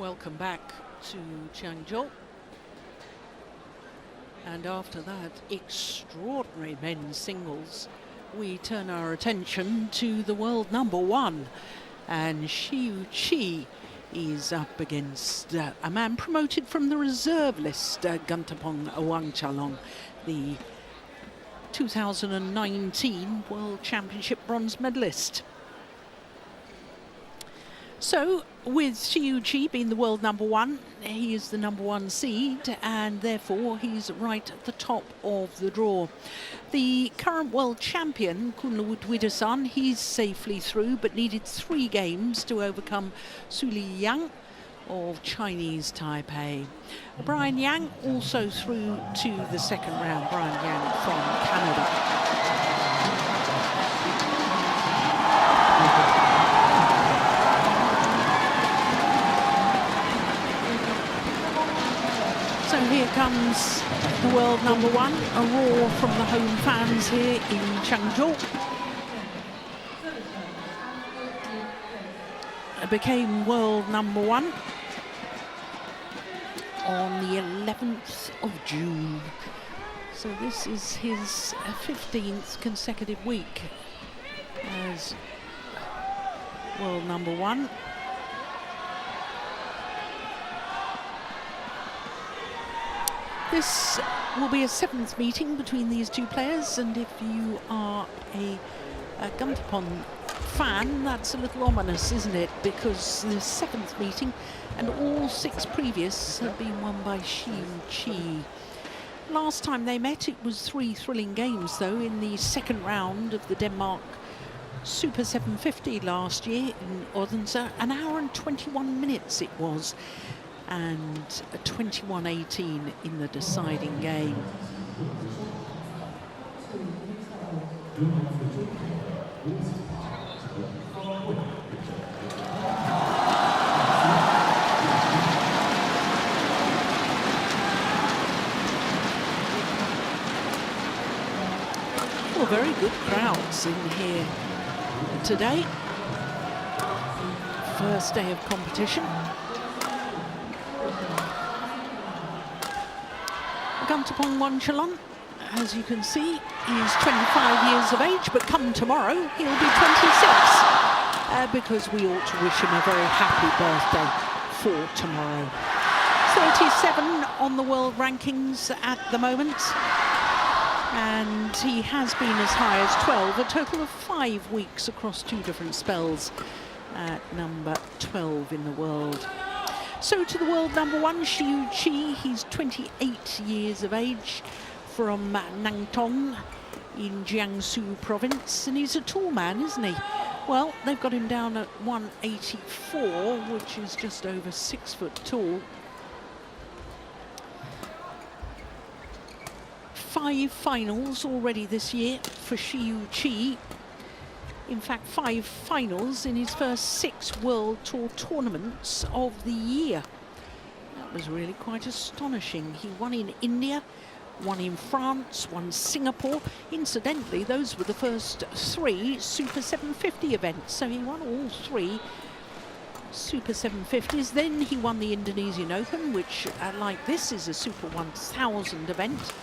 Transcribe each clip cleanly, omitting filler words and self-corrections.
Welcome back to Changzhou. And after that extraordinary men's singles, we turn our attention to the world number one. And Shi Yu Qi is up against a man promoted from the reserve list, Kantaphon Wangcharoen, the 2019 World Championship bronze medalist. So, with Shi Yu Qi being the world number one, he is the number one seed, and therefore he's right at the top of the draw. The current world champion, Sudirman, he's safely through, but needed 3 games to overcome Su Yang of Chinese Taipei. Brian Yang also through to the second round. Brian Yang from Canada. So here comes the world number one, a roar from the home fans here in Changzhou. Became world number one on the 11th of June. So this is his 15th consecutive week as world number one. This will be a 7th meeting between these two players, and if you are a Kantaphon fan, that's a little ominous, isn't it? Because the 7th meeting and all 6 previous have been won by Shi Yu Qi. Last time they met, it was 3 thrilling games, though, in the second round of the Denmark Super 750 last year in Odense. An hour and 21 minutes it was, and 21-18 in the deciding game. Well, very good crowds in here today. First day of competition. Kantaphon Wangcharoen, as you can see, he's 25 years of age, but come tomorrow he'll be 26, because we ought to wish him a very happy birthday for tomorrow. 37 on the world rankings at the moment, and he has been as high as 12, a total of 5 weeks across 2 different spells at number 12 in the world. So to the world number one, Shi Yu Qi, he's 28 years of age, from Nantong in Jiangsu province, and he's a tall man, isn't he? Well, they've got him down at 184, which is just over 6 foot tall. 5 finals already this year for Shi Yu Qi. In fact, 5 finals in his first 6 World Tour tournaments of the year. That was really quite astonishing. He won in India, won in France, won Singapore. Incidentally, those were the first 3 Super 750 events. So he won all 3 Super 750s. Then he won the Indonesian Open, which, like this, is a Super 1000 event,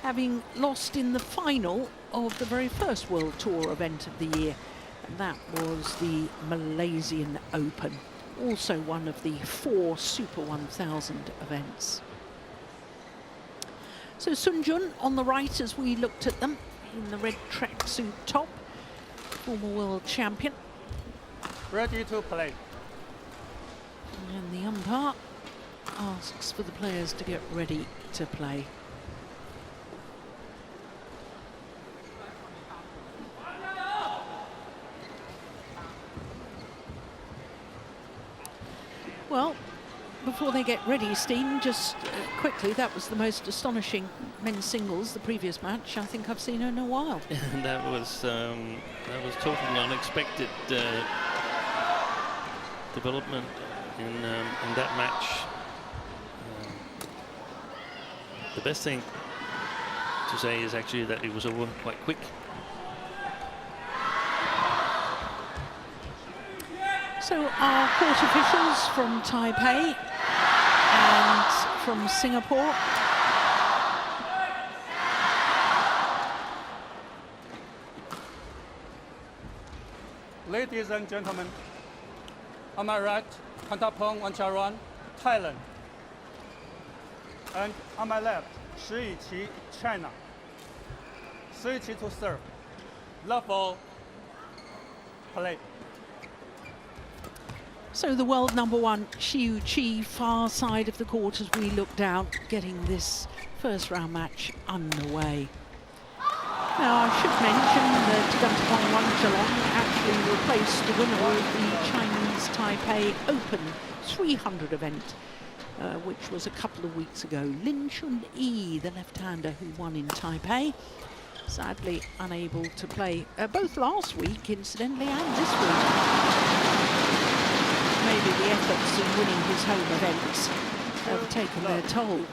having lost in the final of the very first World Tour event of the year. And that was the Malaysian Open, also one of the 4 Super 1000 events. So Sun Jun on the right, as we looked at them, in the red tracksuit top, former world champion. Ready to play. And the umpire asks for the players to get ready to play. Well, before they get ready, Steen, just quickly, that was the most astonishing men's singles, the previous match, I think I've seen in a while. that was totally unexpected development in that match. The best thing to say is actually that it was over quite quick. So our court officials from Taipei and from Singapore. Ladies and gentlemen, on my right, Kantaphon Wangcharoen, Thailand. And on my left, Shi Yu Qi, China. Shi Yu Qi to serve. Love all. Play. So the world #1, Shi Yu Qi, far side of the court as we look down, getting this first round match underway. Now I should mention that Kantaphon Wangcharoen actually replaced the winner of the Chinese Taipei Open 300 event, which was a couple of weeks ago. Lin Chun-yi, the left-hander who won in Taipei, sadly unable to play both last week, incidentally, and this week. Maybe the efforts in winning his home events have taken their toll.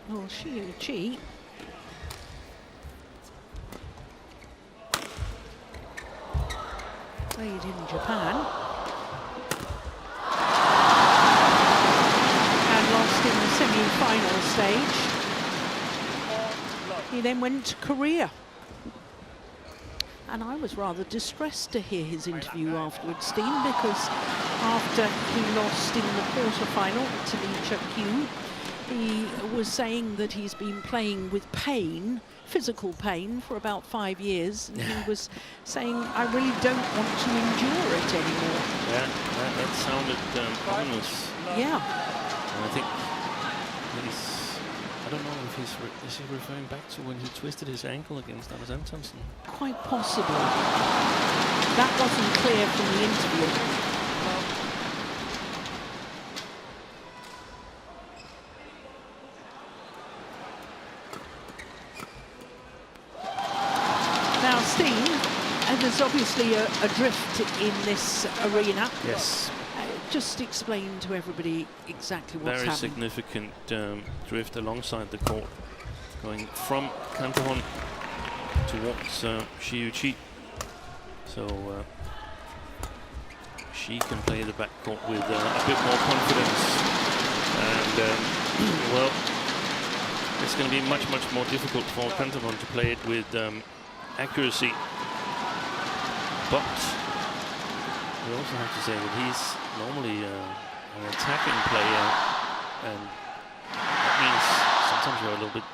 Well, Shi Yu Qi played in Japan and lost in the semi-final stage. He then went to Korea. And I was rather distressed to hear his interview afterwards, Steen, because after he lost in the quarter-final to Lee Q, he was saying that he's been playing with pain, physical pain, for about 5 years. And he was saying, I really don't want to endure it anymore. Yeah, that sounded ominous. Yeah. And I think he's, I don't know if is he referring back to when he twisted his ankle against Anders Antonsen? Quite possibly. That wasn't clear from the interview. Now, Steen, there's obviously a drift in this arena. Yes. Just explain to everybody exactly what's Very happening. significant drift alongside the court, going from Kantaphon towards Shi Yu Qi. So Shi can play the backcourt with a bit more confidence, and well, it's going to be much more difficult for Kantaphon to play it with accuracy. But we also have to say that he's normally an attacking player, and that means sometimes you have a little bit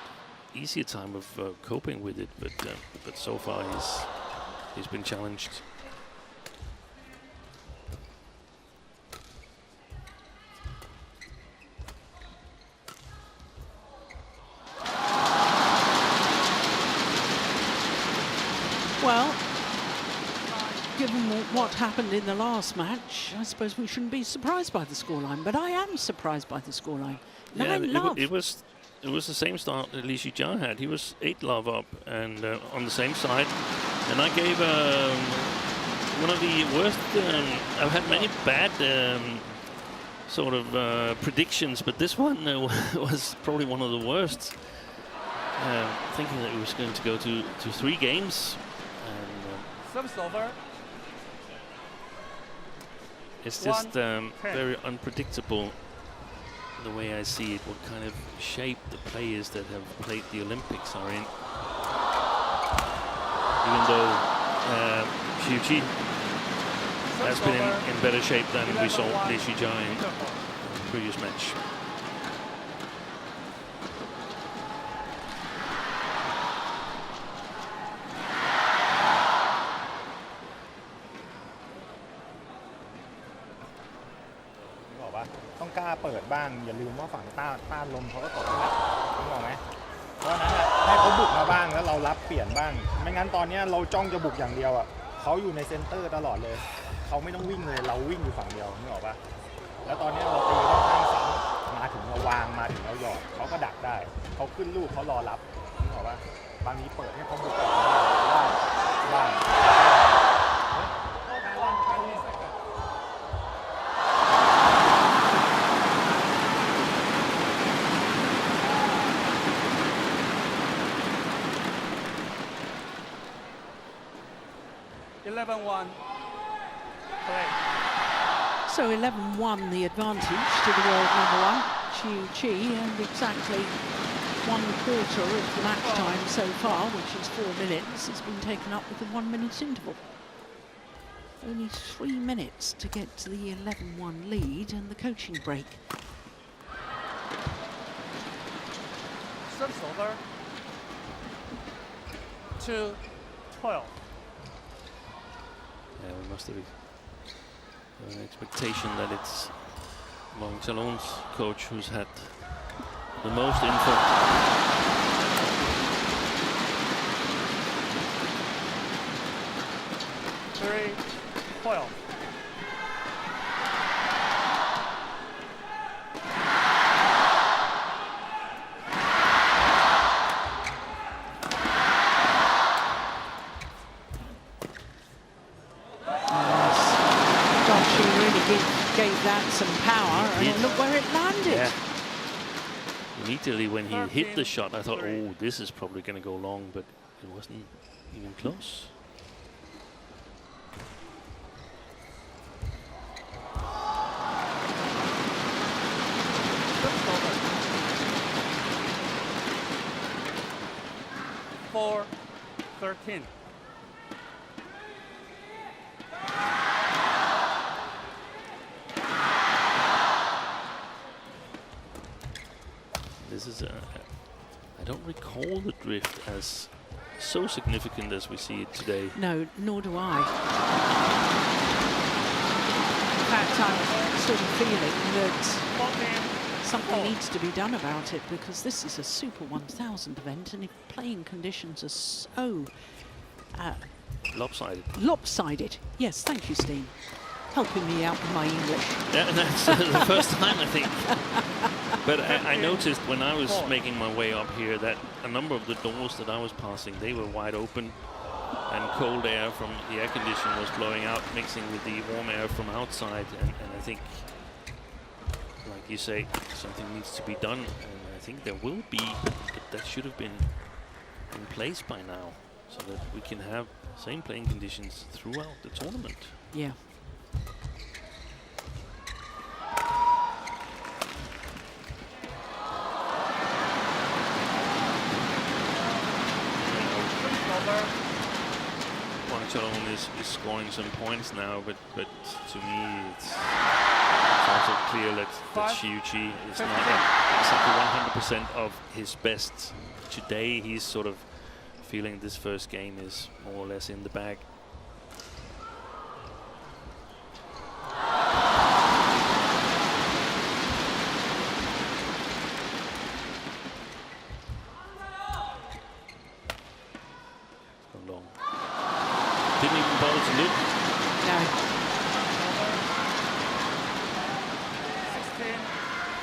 easier time of coping with it. But so far he's been challenged. Well, given what happened in the last match, I suppose we shouldn't be surprised by the scoreline, but I am surprised by the scoreline. Yeah, 9-love. it was the same start that Li Shijia had. He was 8-love up and on the same side, and I gave one of the worst. I've had many bad sort of predictions, but this one was probably one of the worst. Thinking that it was going to go to 3 games. Service over. It's just very unpredictable the way I see it, what kind of shape the players that have played the Olympics are in. Even though Shi Yu Qi has been in better shape than we saw Li Shijia in the previous match.ต้องกล้าเปิดบ้างอย่าลืมว่าฝั่งต้านลมเขาก็ตกนั่นแหละนึกออกไหมเพราะฉะนั้นให้เขาบุกมาบ้างแล้วเรารับเปลี่ยนบ้างไม่งั้นตอนนี้เราจ้องจะบุกอย่างเดียวอ่ะเขาอยู่ในเซ็นเตอร์ตลอดเลยเขาไม่ต้องวิ่งเลยเราวิ่งอยู่ฝั่งเดียวนึกออกปะแล้วตอนนี้เราตีค่อนข้างซ้ำมาถึงเราวางมาถึงเราหยอดเขาก็ดักได้เขาขึ้นลูกเขารอรับนึกออกปะบางทีเปิดให้เขาบุกก่อน ได้ 11-1. Play. So 11-1 the advantage to the world number one, Shi Yu Qi, and exactly 1/4 of the match time so far, which is 4 minutes, has been taken up with a 1 minute interval. Only 3 minutes to get to the 11-1 lead and the coaching break. Service over. 2-12. Yeah, we must have an expectation that it's Wangcharoen's coach who's had the most info. 3-12. She really gave that some power, and look where it landed. Yeah. Immediately when he hit the shot, I thought, oh, this is probably going to go long, but it wasn't even close. Over. 4-13. This is I don't recall the drift as so significant as we see it today. No, nor do I. In fact, I'm sort of feeling that something needs to be done about it, because this is a Super 1000 event, and if playing conditions are so lopsided. Yes, thank you, Steen. Helping me out with my English. Yeah, that's the first time, I think. But I noticed when I was making my way up here that a number of the doors that I was passing, they were wide open, and cold air from the air condition was blowing out, mixing with the warm air from outside. And I think, like you say, something needs to be done. And I think there will be, but that should have been in place by now, so that we can have same playing conditions throughout the tournament. Yeah. Wangcharoen is scoring some points now, but to me it's also clear that Shi Yu Qi is not exactly 100% of his best. Today he's sort of feeling this first game is more or less in the bag. Didn't even bother to look. No.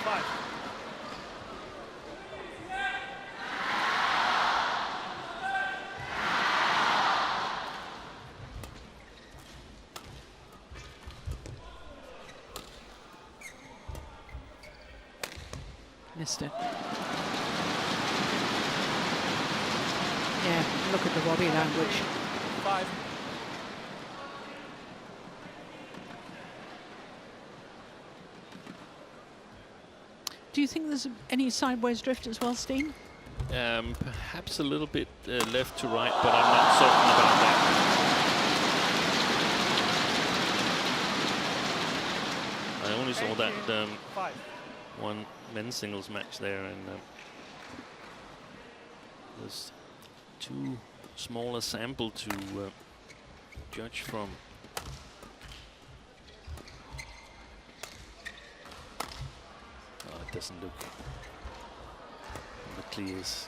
16-5. Missed it. Yeah, look at the body language. 5. Do you think there's any sideways drift as well, Steen? Perhaps a little bit left to right, but I'm not certain about that. I only saw that one men's singles match there, and there's too small a sample to judge from. Doesn't look on the clears.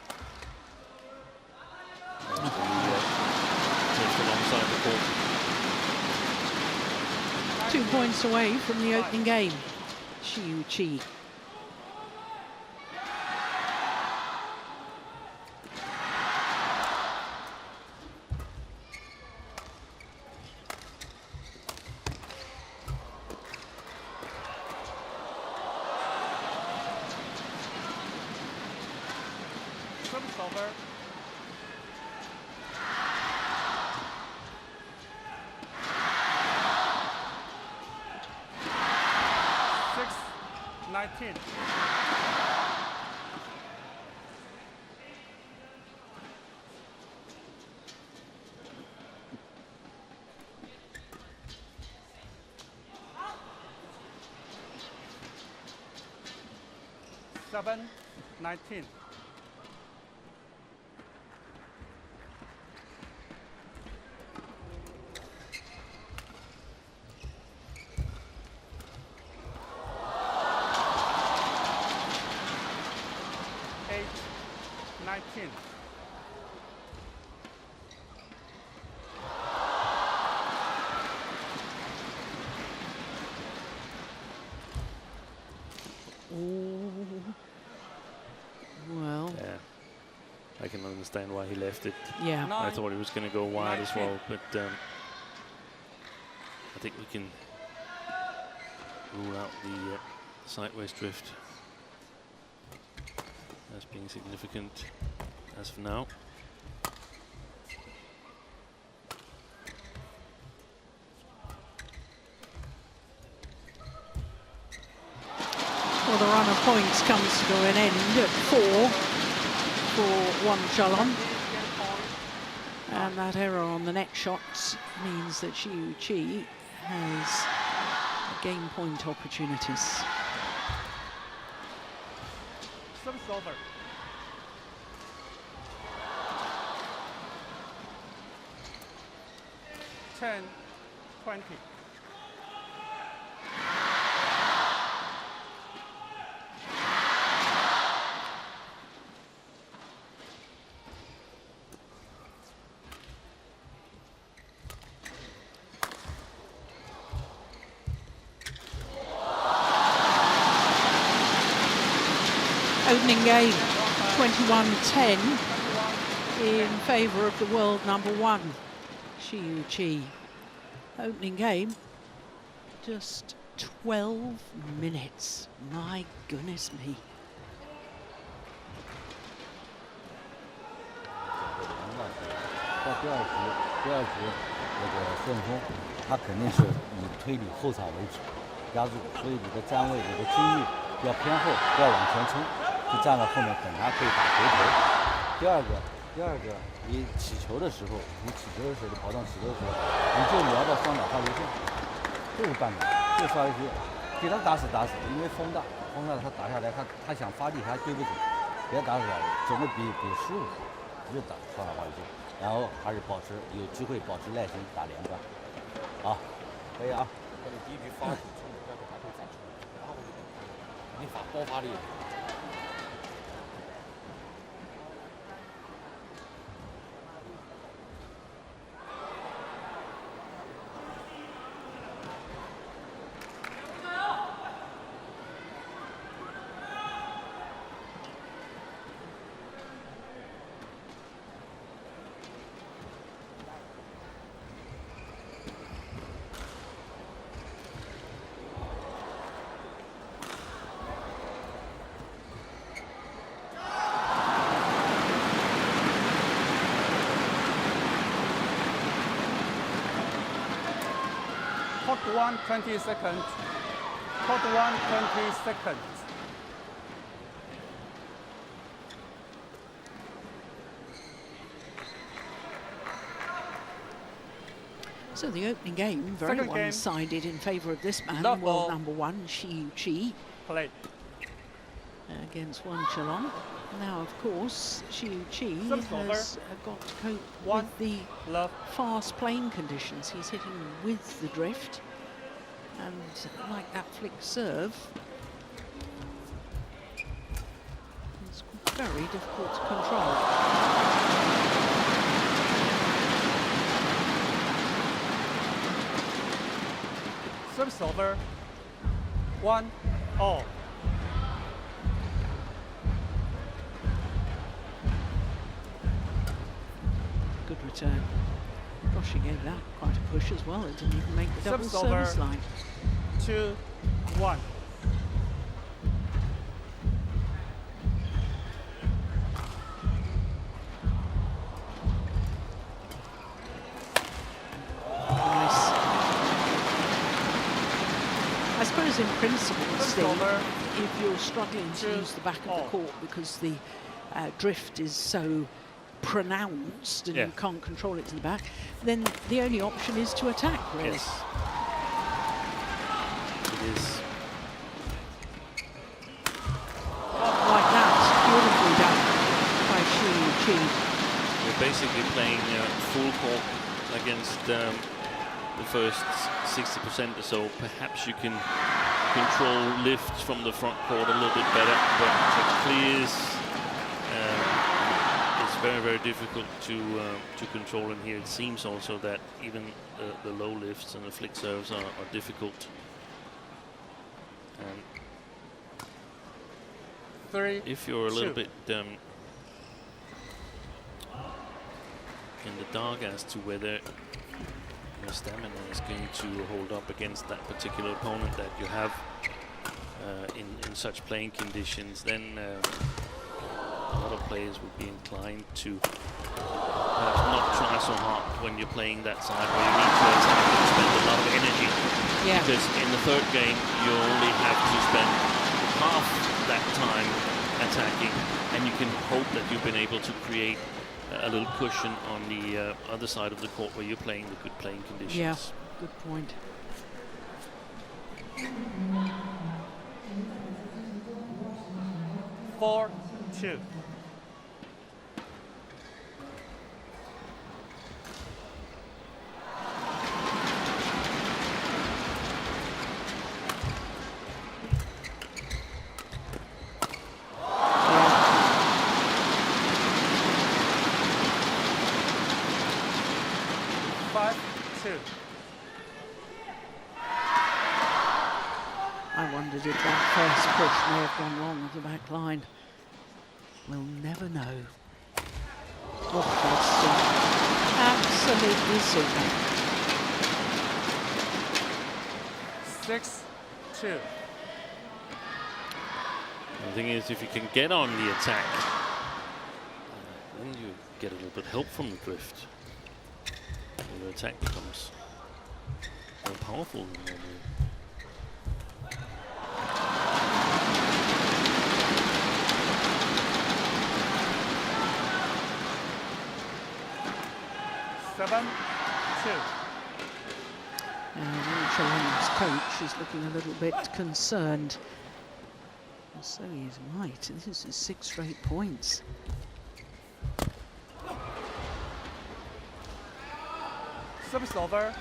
Just alongside the court. 2 points away from the opening game. Shi Yu Qi. Service over. Six, 19. Seven, 19. Eight, 19. Well, Yeah, I can understand why he left it. yeah. I thought he was going to go wide as 19. well, but I think we can rule out the sideways drift as being significant as for now. Well, the run of points comes to an end at 4 for Wangcharoen. And that error on the next shot means that Shi Yu Qi has game point opportunities. Service over. Ten, 20. Opening game, 21-10 in favour of the world number 1, Shi Yu Qi. Opening game, just 12 minutes. My goodness me. 到第二局那个顺风，他肯定是以推理后场为主，压住，所以你的站位、你的精力要偏后，不要往前冲，就站在后面等他可以打回头。第二个，你起球的时候，你跑上起球的时候，你就瞄到双打发球线，就是半杆，就发球线，给他打死，因为风大他打下来，他想发力他还对不准，别打死他，总会比输，就打双打发球线。 然后还是有机会保持耐心打连贯，好，可以啊。你第一局发挺冲的，不要给他对再冲，然后你爆发力。 Court 1, 20 seconds. Court 1, 20 seconds. So the opening game, very Second game. one-sided in favour of this man, Love world ball. number 1, Shi Yu Qi, Play. against Wangcharoen. Now, of course, Shi Yu Qi Service has got to cope One. with the Love. fast playing conditions. He's hitting with the drift, and like that flick serve, it's very difficult to control. Service over. 1-all. Good return. Gosh, he gave that quite a push as well. It didn't even make the double Service over. service line. 2-1. because in principle, Steve, over. if you're struggling to 2 use the back of all. the court because the drift is so pronounced and Yeah. you can't control it to the back, then the only option is to attack, really. Yes. It is. Like that, beautifully done by Shi Yu Qi. We're basically playing full court against the first 60% or so. Perhaps you can control lifts from the front court a little bit better, but the clears is very, very difficult to control in here. It seems also that even the low lifts and the flick serves are difficult. And 3, if you're a little 2. bit in the dark as to whether your stamina is going to hold up against that particular opponent that you have in such playing conditions, then a lot of players would be inclined to perhaps not try so hard when you're playing that side where you need to attack and spend a lot of energy. Yeah. Because in the third game, you only have to spend half that time attacking, and you can hope that you've been able to create a little cushion on the other side of the court where you're playing the good playing conditions. Yeah, good point. 4-2. I wondered if that first push may have gone wrong at the back line. We'll never know. Oh, that's super. Absolutely super. 6-2. The thing is, if you can get on the attack, then you get a little bit help from the drift. And the attack becomes more powerful than normal. 7-2. Wangcharoen's coach is looking a little bit concerned. And so he is right. This is 6 straight points. Service over.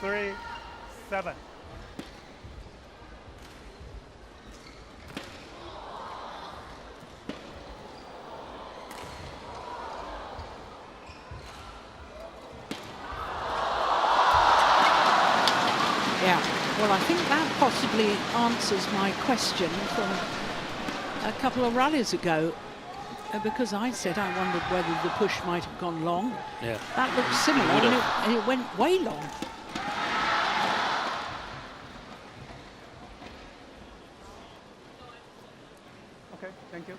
3-7. Yeah, well, I think that possibly answers my question from a couple of rallies ago, because I said I wondered whether the push might have gone long. Yeah. That looked similar, and it went way long. Okay, thank you.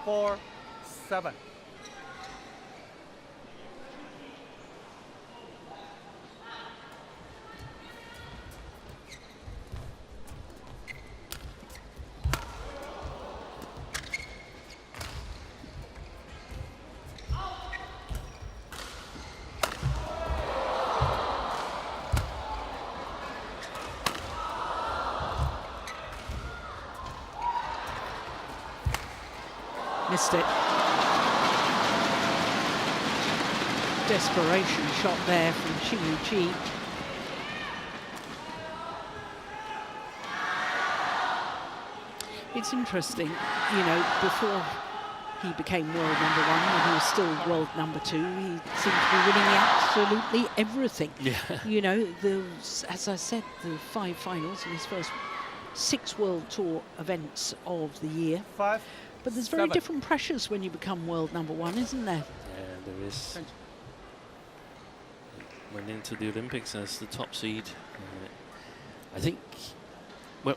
Four, 7. Missed it. Desperation shot there from Shi Yu Qi. It's interesting, you know, before he became world number 1, when he was still world number 2, he seemed to be winning absolutely everything. Yeah. You know, as I said, the 5 finals in his first 6 World Tour events of the year. 5. But there's very 7. different pressures when you become world number 1, isn't there? Yeah, there is. Went into the Olympics as the top seed. I think, well,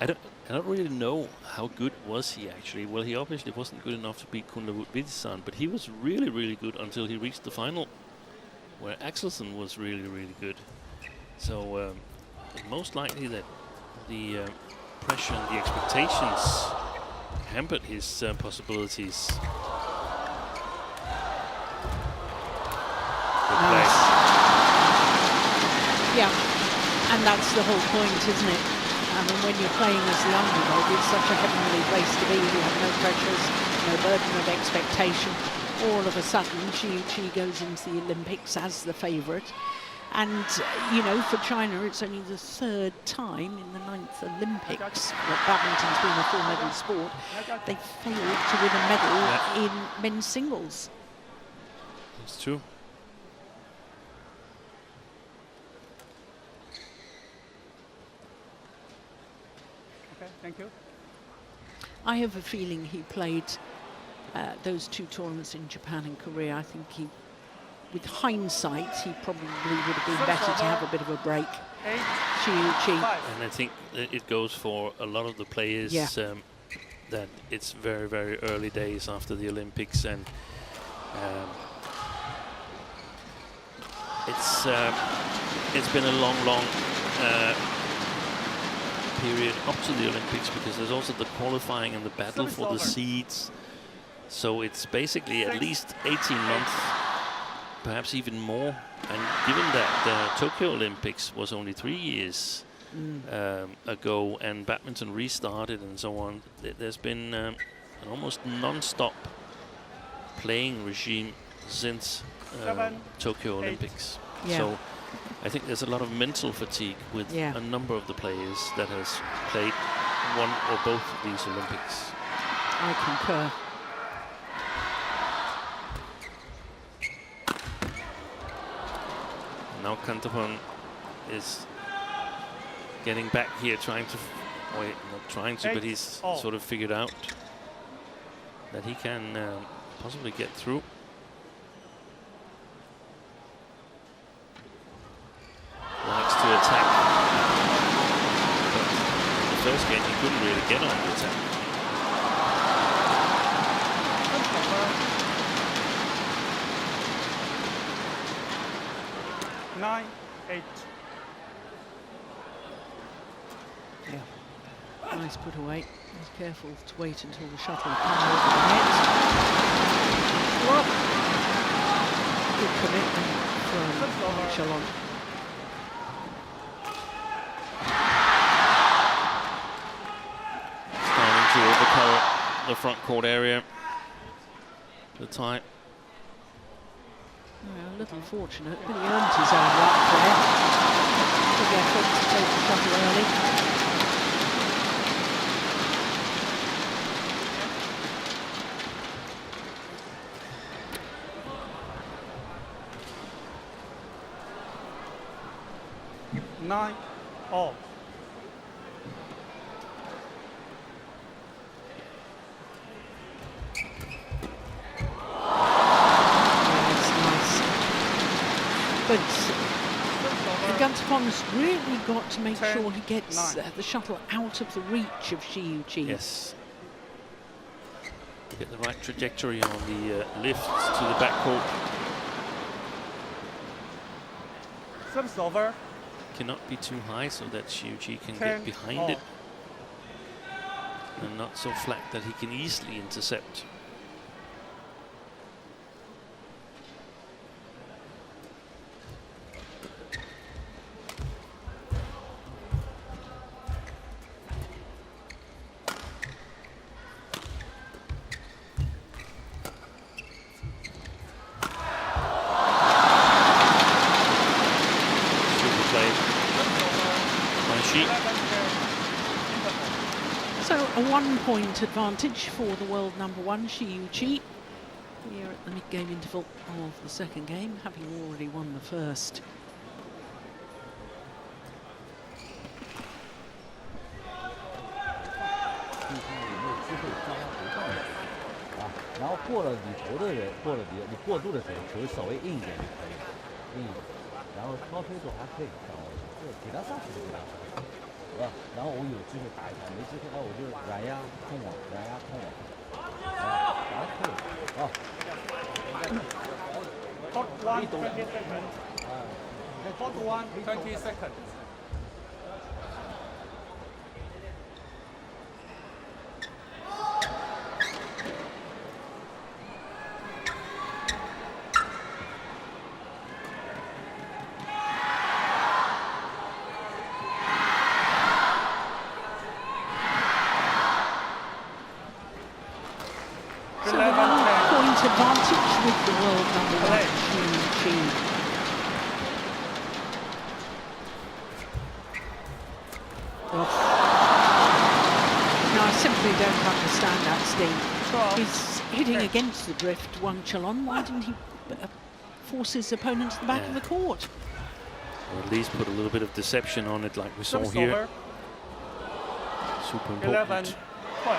I don't really know how good was he actually. Well, he obviously wasn't good enough to beat Kunle-Wittisan, but he was really, really good until he reached the final, where Axelsen was really, really good. So most likely that the pressure and the expectations hampered his possibilities. Good play. Yeah, and that's the whole point, isn't it? I mean, when you're playing as the underdog, it's such a heavenly place to be. You have no pressures, no burden of expectation. All of a sudden, Shi Yu Qi goes into the Olympics as the favourite. And, you know, for China, it's only the 3rd time in the 9th Olympics that badminton's been a full-medal sport. They failed to win a medal in men's singles. It's true. Okay, thank you. I have a feeling he played those 2 tournaments in Japan and Korea. I think he, with hindsight, he probably would have been better to have a bit of a break. Shi Yu Qi. And I think that it goes for a lot of the players that it's very, very early days after the Olympics, and it's been a long period up to the Olympics, because there's also the qualifying and the battle for the seeds. So it's basically at least 18 months, perhaps even more. And given that the Tokyo Olympics was only 3 years ago, and badminton restarted and so on, there's been an almost non-stop playing regime since Tokyo Olympics. Yeah. So I think there's a lot of mental fatigue with a number of the players that has played one or both of these Olympics. I concur. Now Kantaphon is getting back here, trying to, wait, not trying to, but he's sort of figured out that he can possibly get through. Likes to attack, but in the first game he couldn't really get on the attack. 9-8. Yeah. Nice put away. He's careful to wait until the shuttle comes over the net. Well, good commitment from Wangcharoen. Starting to overpower the front court area. The tie. A little fortunate, but he earned his own luck there. Big effort to take the shuttle early. Nine all. But Kantaphon's really got to make sure he gets the shuttle out of the reach of Shi Yu Qi. Yes. Get the right trajectory on the lift to the backcourt. Service over. Cannot be too high so that Shi Yu Qi can get behind it. And not so flat that he can easily intercept. So a 1-point advantage for the world #1, Shi Yu Qi. We are at the mid-game interval of the second game, having already won the first. 然后过了里头的人，过了你过渡的时候，球稍微硬一点就可以了，硬一点，然后高飞度还可以，给他上去就给他上。是吧？然后我有机会打一下，没机会我就软压控网，软压控网，还可以啊。 Hot one, 20 seconds. Hot one, 20 seconds. So the 1-point advantage with the world number one, Shi Yu Qi. Now, I simply don't understand that, Steve. He's hitting against the drift, Wangcharoen. Why didn't he force his opponent to the back of the court? Or at least put a little bit of deception on it, like we saw here. Super important. 11, 12.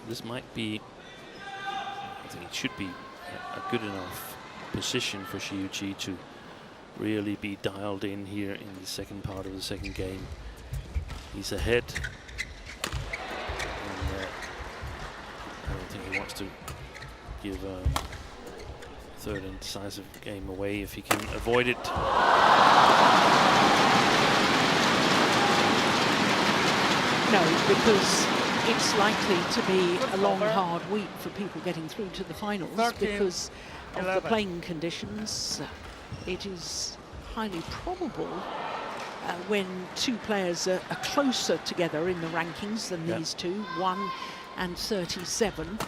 This might be, I think it should be a good enough position for Shi Yu Qi to really be dialed in here in the second part of the second game. He's ahead. And, I don't think he wants to give a third and decisive game away if he can avoid it. No, because it's likely to be a long, hard week for people getting through to the finals 13, because of 11. the playing conditions. It is highly probable when two players are closer together in the rankings than these two, 1 and 37,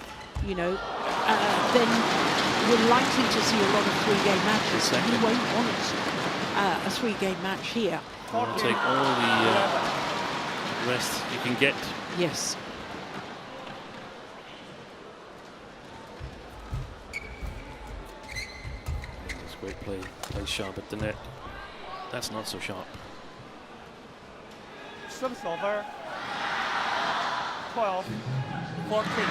you know, then we're likely to see a lot of three-game matches. Exactly. You won't want a three-game match here. I'll take all the rest you can get. Yes. It's great play. Play sharp at the net. That's not so sharp. Service over. 12, 14.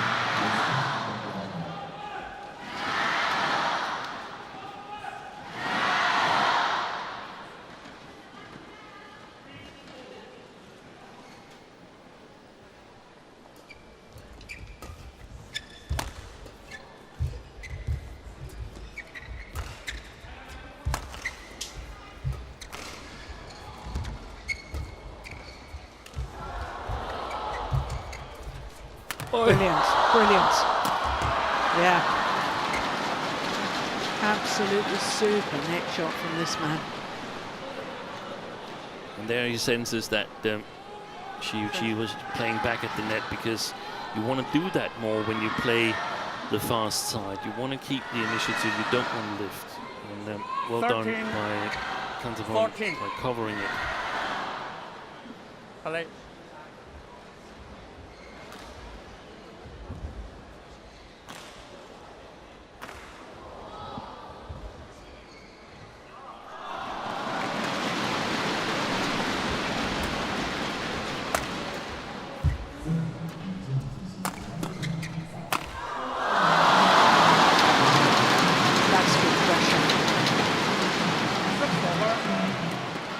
Brilliant, brilliant. Yeah. Absolutely super net shot from this man. And there he senses that Shi Yu Qi was playing back at the net, because you want to do that more when you play the fast side. You want to keep the initiative, you don't want to lift. And well 13, done by Kantaphon 14. by covering it. Play.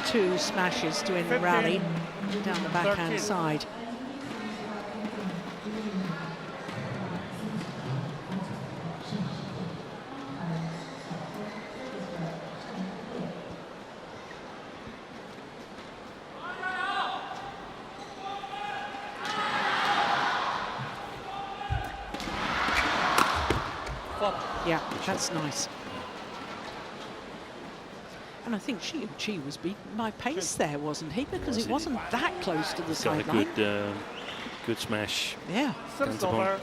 Two smashes to end the rally down the backhand side. Yeah, that's nice. And I think Shi Yu Qi was beaten by pace there, wasn't he? Because it wasn't that close to the Got a sideline. good smash. Yeah. Service over.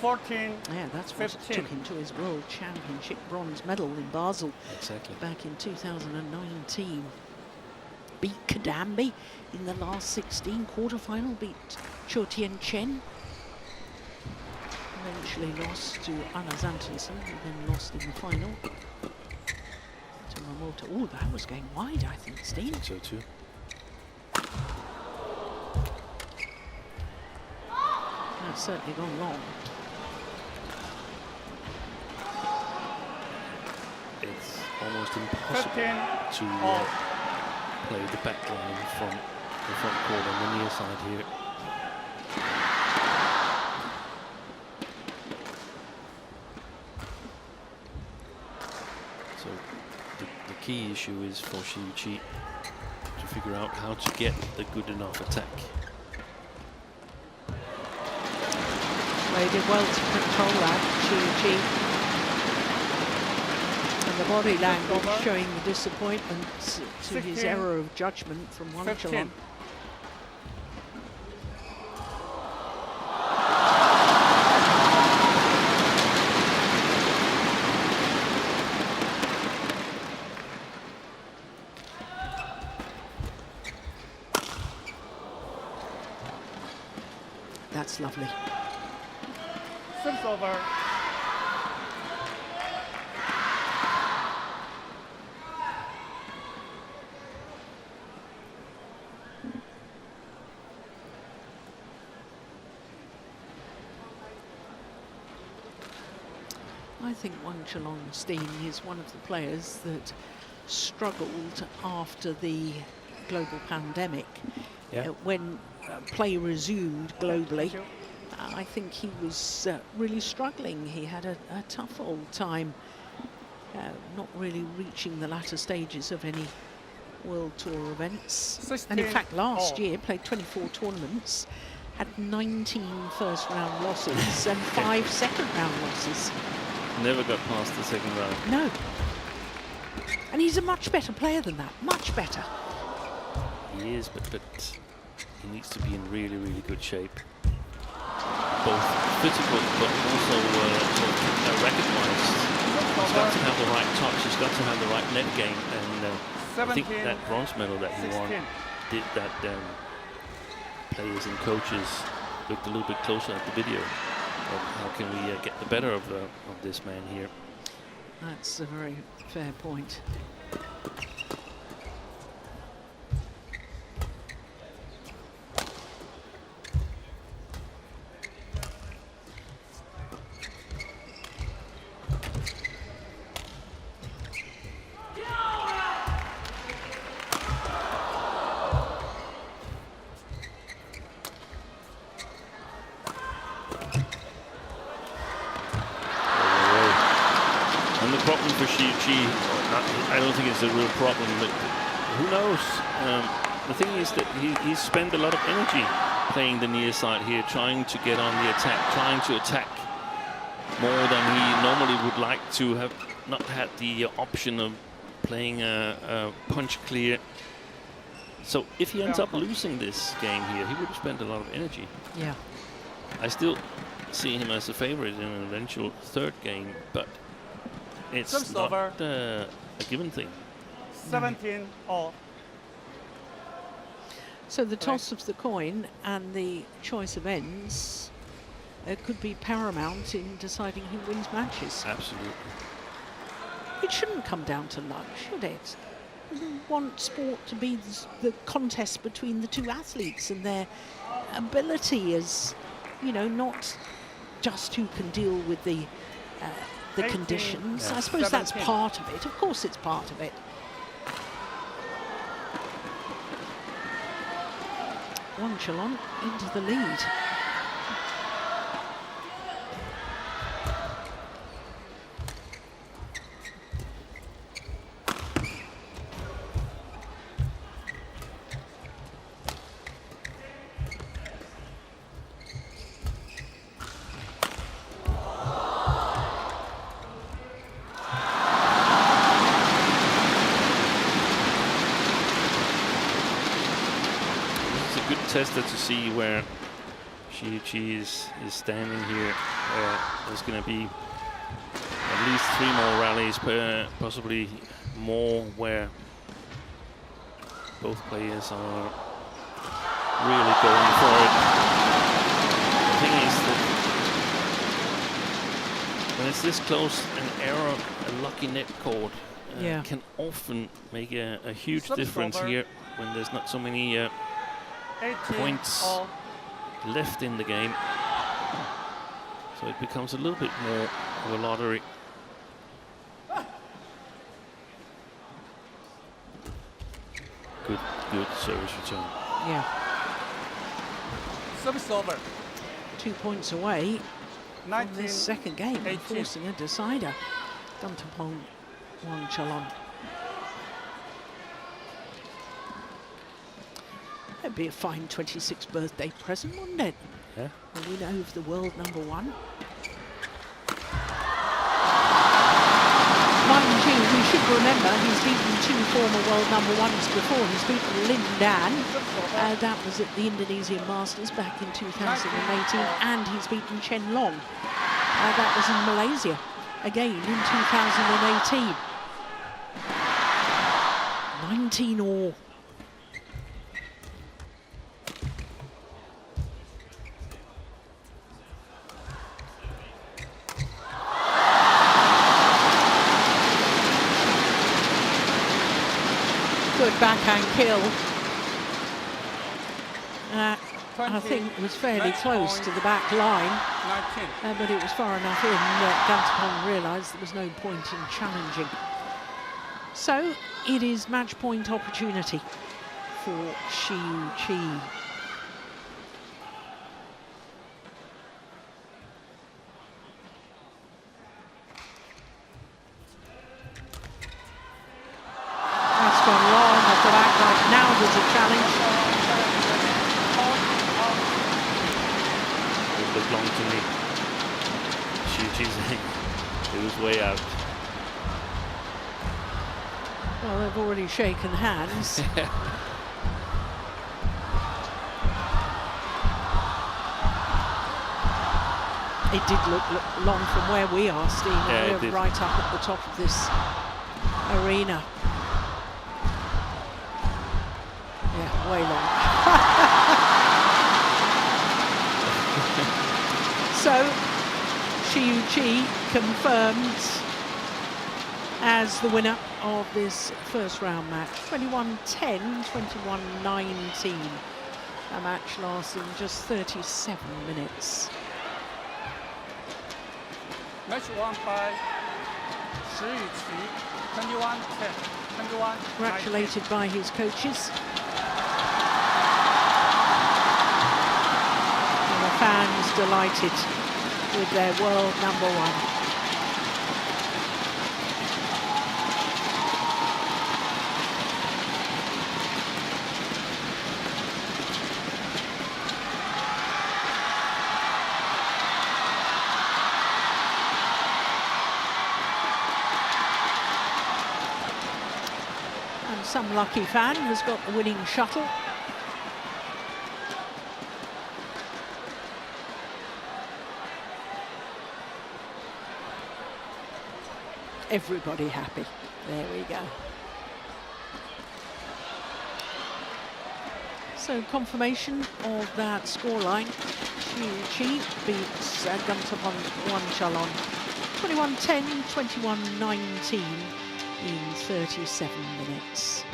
14. Yeah, that's what 15. took him to his World Championship bronze medal in Basel Exactly. back in 2019. Beat Kadambi in the last 16 quarterfinal, beat CHN. Eventually lost to Anna Zantensen, who then lost in the final. Oh, that was going wide, I think, Steve. So too. That's certainly gone long. almost impossible 15 to all. play the back line from the front court on the near side here. So the key issue is for Shi Yu Qi to figure out how to get the good enough attack. Well, he did well to control that, Shi Yu Qi. And the body language showing the disappointment to his 16, error of judgment from 15. Wangcharoen. That's lovely. Service over. I think Wangcharoen is one of the players that struggled after the global pandemic. When play resumed globally, I think he was really struggling. He had a tough old time, not really reaching the latter stages of any World Tour events. 16 And in fact, last all. year, played 24 tournaments, had 19 first-round losses and 5 second-round losses. Never got past the second round. No. And he's a much better player than that, much better. He is, but he needs to be in really, really good shape. Both physical, but also racket-wise. He's got to have the right touch, he's got to have the right net game, and I think 17, that bronze medal that he won 16. did that. Players and coaches looked a little bit closer at the video. How can we get the better of this man here? That's a very fair point. And the problem for Shi Yu Qi, I don't think it's a real problem, but who knows? The thing is that he spent a lot of energy playing the near side here, trying to get on the attack, trying to attack more than he normally would like to have not had the option of playing a punch clear. So if he ends up losing this game here, he would have spent a lot of energy. Yeah. I still see him as a favorite in an eventual third game, but it's Service not over. a given thing. 17 all. So the toss of the coin and the choice of ends could be paramount in deciding who wins matches. Absolutely. It shouldn't come down to luck, should it? You want sport to be the contest between the two athletes and their ability as, you know, not just who can deal with the 18, conditions. I suppose that's 17. part of it. Of course it's part of it. Wangcharoen into the lead. Tester to see where Shi Yu Qi is standing here. There's going to be at least 3 more rallies, possibly more, where both players are really going for it. The thing is that when it's this close, an error, a lucky net cord can often make a huge difference here when there's not so many points all. left in the game, so it becomes a little bit more of a lottery. good service return. Yeah. Service over. 2 points away from 19. this second game, 18. forcing a decider. Kantaphon Wangcharoen. That'd be a fine 26th birthday present, wouldn't it? Yeah. And we know of the world number one. Mind you, we should remember he's beaten 2 former world number ones before. He's beaten Lin Dan. That was at the Indonesian Masters back in 2018. And he's beaten Chen Long. That was in Malaysia, again in 2018. 19 all. Good backhand kill. I think it was fairly close to the back line, 19. but it was far enough in that Kantaphon realised there was no point in challenging. So it is match point opportunity for Shi Yu Qi. That's gone wrong off the back line. Now there's a challenge. It looked long to me. Shi Yu Qi's it was way out. Well, they've already shaken hands. It did look long from where we are, Steve. Yeah, We're right up at the top of this arena. Yeah, way long. So, Shi Yu Qi confirmed as the winner of this first round match. 21-10, 21-19. A match lasting just 37 minutes. Match won by Shi Yu Qi, 21-10, 21-19. Congratulated by his coaches. And the fans delighted with their world number one. And some lucky fan has got the winning shuttle. Everybody happy. There we go. So confirmation of that scoreline. Shi Yu Qi beats Kantaphon Wangcharoen 21-10, 21-19 in 37 minutes.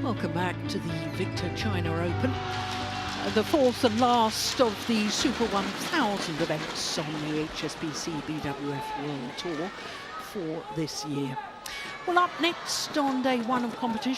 Welcome back to the Victor China Open, the fourth and last of the Super 1000 events on the HSBC BWF World Tour for this year. Well, up next on day one of competition,